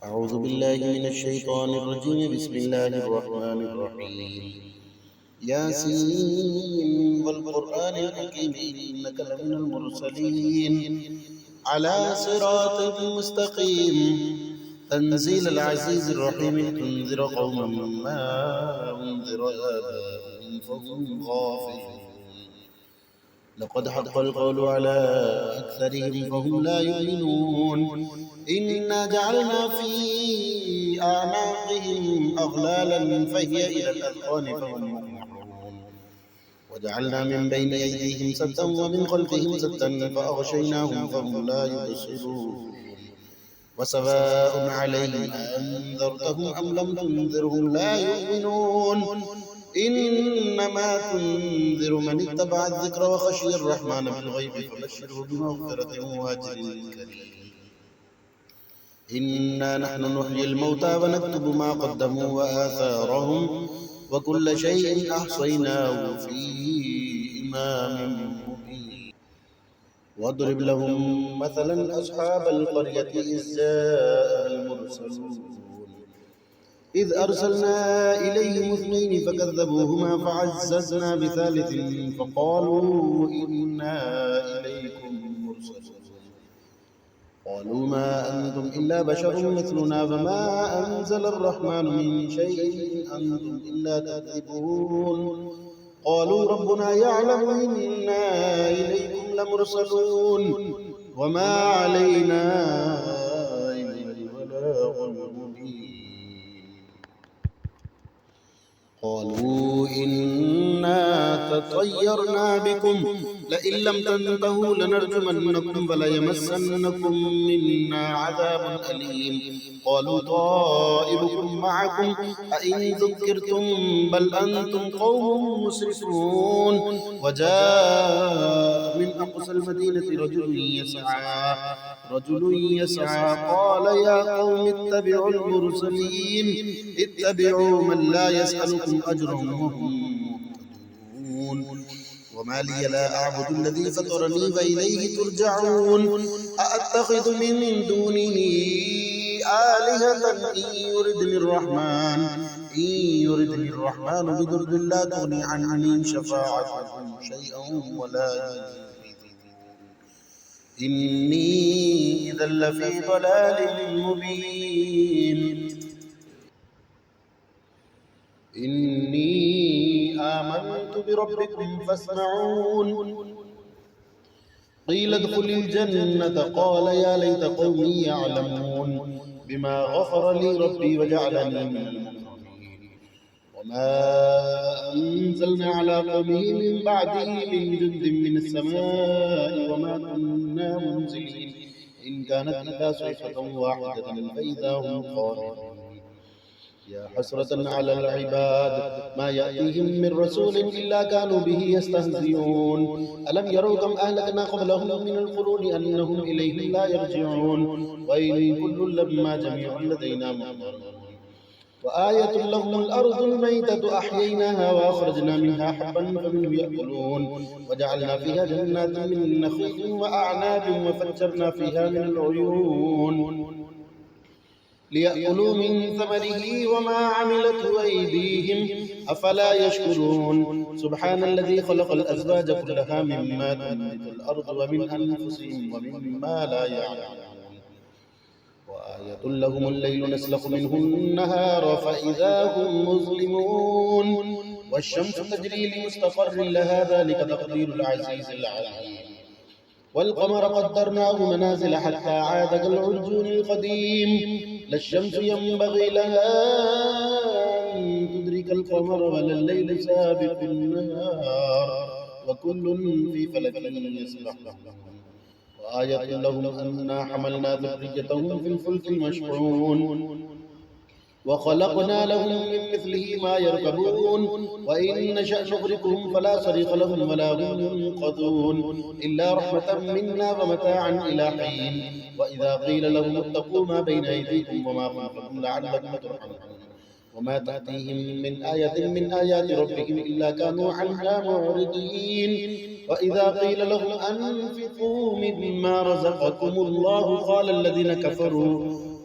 أعوذ بالله من الشيطان الرجيم. بسم الله الرحمن الرحيم. ياسين والقرآن الحكيم إنك لمن المرسلين على صراط مستقيم تنزيل العزيز الرحيم لتنذر قوما ما أنذر آباؤهم فهم غافلون. لقد حق القول على أكثرهم فهم لا يؤمنون. إنا جعلنا في أعناقهم أغلالا فهي إلى الأذقان فهم مقمحون. وجعلنا من بين أيديهم سدا ومن خلفهم سدا فأغشيناهم فهم لا يبصرون. وسواء عليهم أنذرتهم أم لم تنذرهم لا يؤمنون. إنما تنذر من اتبع الذكر وخشي الرحمن بالغيب فبشره بمغفرة وأجر كريم. إنا نحن نحيي الموتى ونكتب ما قدموا وآثارهم وكل شيء أحصيناه في إمام مبين. واضرب لهم مثلا أصحاب القرية إذ جاء المرسلون إذ أرسلنا إليهم اثنين فكذبوهما فعززنا بثالث فقالوا إنا إليكم مرسلون. قالوا ما أنتم إلا بشر مثلنا فما أنزل الرحمن من شيء إن أنتم إلا تكذبون. قالوا ربنا يعلم إنا إليكم لمرسلون وما علينا إلا البلاغ المبين. قالوا إنا تطيرنا بكم لئن لم تنتهوا لنرجمنكم فليمسنكم منا عذاب أليم. قالوا طائركم معكم أئن ذكرتم بل أنتم قوم مسرفون. وجاء من أقصى المدينة رجل يسعى قال يا قوم اتبعوا المرسلين اتبعوا من لا يسألكم أجرا وهم مهتدون. وما لي لا أعبد الذي فطرني فإليه ترجعون. أأتخذ من دونه آلهة إن يردني الرحمن بضر لا تغني عني شفاعتهم شيئا ولا ينقذون. إني إذا لفي ضلال مبين. إني آمنت بربكم فاسمعون. قيل ادخل الجنة قال يا ليت قومي يعلمون بما غفر لي ربي وجعلني من المكرمين. وما أنزلنا على قومه من بعده من جند من السماء وما كنا منزلين إن كانت إلا صيحة واحدة فإذا هم خامدون. يا حسرة على العباد ما يأتيهم من رسول إلا كانوا به يستهزئون. ألم يروا كم أهلكنا قبلهم من القرون أنهم إليهم لا يرجعون. وإن كل لما جميع لدينا محضرون. وآية لهم الأرض الميتة أحييناها وأخرجنا منها حبا فمنه يأكلون. وجعلنا فيها جنات من نخيل وأعناب وفجرنا فيها من العيون ليأكلوا من ثمره وما عملته أيديهم أفلا يشكرون. سبحان الذي خلق الأزواج كلها مما تنبت الأرض ومن أنفسهم ومما لا يعلمون. وآية لهم الليل نسلخ منه النهار فإذا هم مظلمون. والشمس تجري لمستقر لها ذلك تقدير العزيز العليم. والقمر قدرناه منازل حتى عاد كالعرجون القديم. لا الشمس ينبغي لها أن تدرك القمر ولا الليل سابق النهار وكل في فلك يسبحون. وآية لهم أنا حملنا ذريتهم في الفلك المشحون وخلقنا لهم من مثله ما يركبون. وإن نشأ نغرقهم فلا صريخ لهم ولا هم ينقذون إلا رحمة منا ومتاعا إلى حين. وإذا قيل لهم اتقوا ما بين أيديكم وما خلفكم لعلكم ترحمون. وما تأتيهم من آية من آيات ربهم إلا كانوا عنها معرضين. وإذا قيل لهم أنفقوا مما رزقكم الله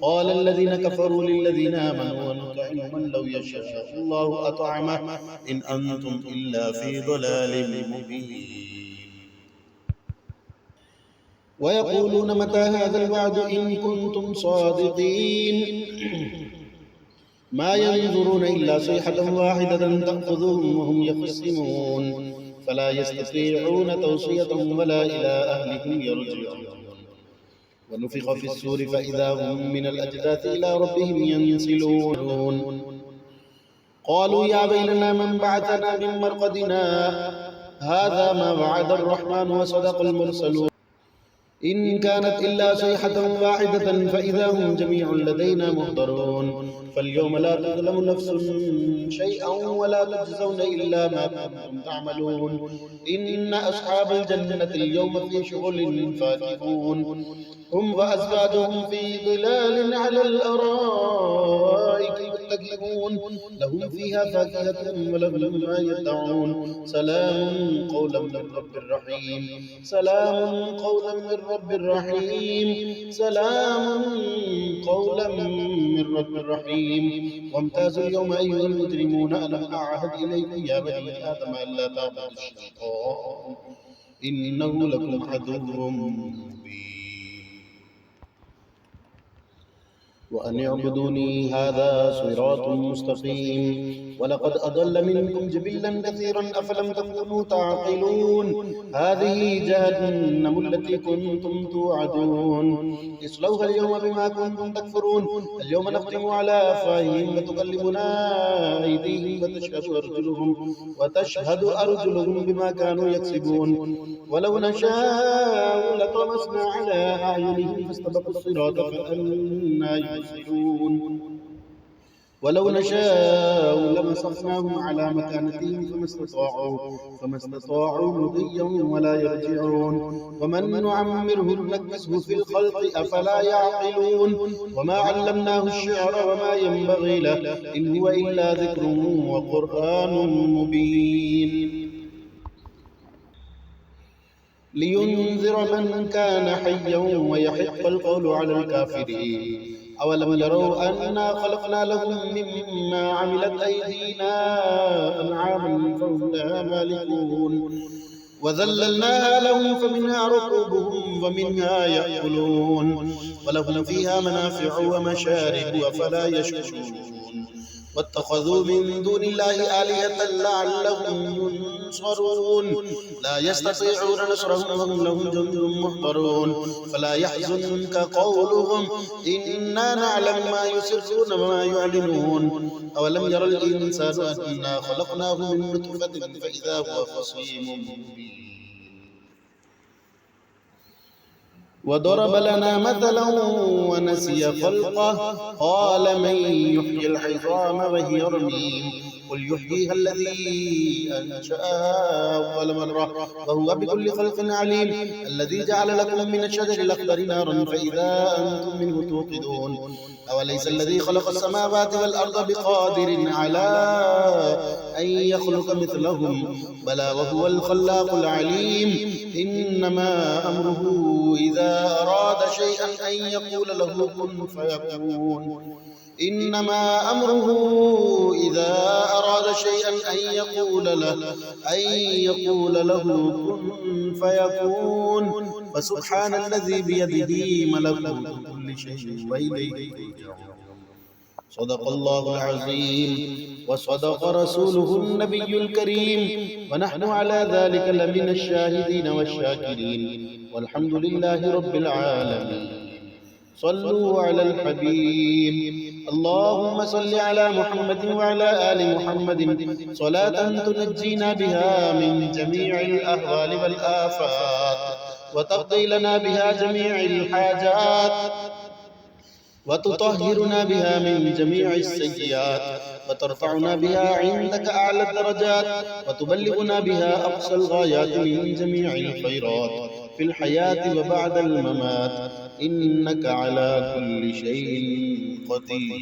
قال الذين كفروا للذين آمنوا ونطعم من لو يشاء الله أطعمه إن أنتم إلا في ضلال مبين. ويقولون متى هذا الوعد إن كنتم صادقين ما ينظرون إلا صيحة واحدة تأخذهم وهم يخصمون فلا يستطيعون توصية ولا إلى أهلهم يرجعون. ونفخ في السور فإذا هم من الأجداث إلى ربهم ينسلون. قالوا يا ويلنا من بعثنا من مرقدنا هذا ما وعد الرحمن وصدق المرسلون إن كانت إلا صيحة واحدة فإذا هم جميع لدينا محضرون. فاليوم لا تظلم نفس شيئا ولا تجزون إلا ما كنتم تعملون. إن أصحاب الجنة اليوم في شغل فاكهون هم وأزواجهم في ظلال على الأرائك متكئون لهم فيها فاكهة ولهم ما يدعون سلام قولا من رب رحيم. سلام قولا من رب رحيم. سلام قولا من رب رحيم. وامتازوا اليوم أيها المجرمون ألم أعهد إليكم يا بني آدم ألا تعبدوا الشيطان إنه لكم عدو مبين. وأن اعبدوني هذا صراط مستقيم. ولقد أضل منكم جبلا كثيرا أفلم تكونوا تعقلون. هذه جهنم التي كنتم توعدون اصلوها اليوم بما كنتم تكفرون. اليوم نختم على أفواههم وتكلمنا أيديهم وتشهد أرجلهم بما كانوا يكسبون. ولو نشاء لطمسنا على أعينهم فاستبقوا الصراط فأنى يبصرون. ولو نشاء لمسخناهم على مكانتهم فما استطاعوا مضيا ولا يرجعون. ومن نعمره نكسه في الخلق أفلا يعقلون. وما علمناه الشعر وما ينبغي له إن هو إلا ذكر وقرآن مبين لينذر من كان حيا ويحق القول على الكافرين. أولم يروا أنا خلقنا لهم مما عملت أيدينا أنعاما فهم لها مالكون وذللناها لهم فمنها ركوبهم ومنها يأكلون ولهم فيها منافع ومشارب أفلا يشكرون. واتخذوا من دون الله آلهة لعلهم ينصرون لا يستطيعون نصرهم وهم لهم جند محضرون. فلا يحزنك قولهم إنا نعلم ما يسرون وما يعلنون. أولم يرى الإنسان أنا خلقناه من نطفة فإذا هو خصيم مبين. وضرب لنا مثلا ونسي خلقه قال من يحيي العظام وهي رميم قل يحييها الذي أنشأها أول مرة وهو بكل خلق عليم. الذي جعل لكم من الشجر الأخضر نارا فإذا أنتم منه توقدون. أوليس الذي خلق السماوات والأرض بقادر على أن يخلق مثلهم بلى وهو الخلاق العليم. إنما أمره إذا أراد شيئا أن يقول له كن فيكون. إنما أمره إذا أراد شيئا أن يقول له كن فيكون. فسبحان الذي بيده ملكوت كل شيء وإليه ترجعون. صدق الله العظيم وصدق رسوله النبي الكريم ونحن على ذلك لمن الشاهدين والشاكرين والحمد لله رب العالمين. صلوا على الحبيب. اللهم صل على محمد وعلى آل محمد صلاة تنجينا بها من جميع الأهوال والآفات وتقضي لنا بها جميع الحاجات وتطهرنا بها من جميع السيئات وترفعنا بها عندك أعلى الدرجات وتبلغنا بها أقصى الغايات من جميع الخيرات في الحياة وبعد الممات إنك على كل شيء قدير.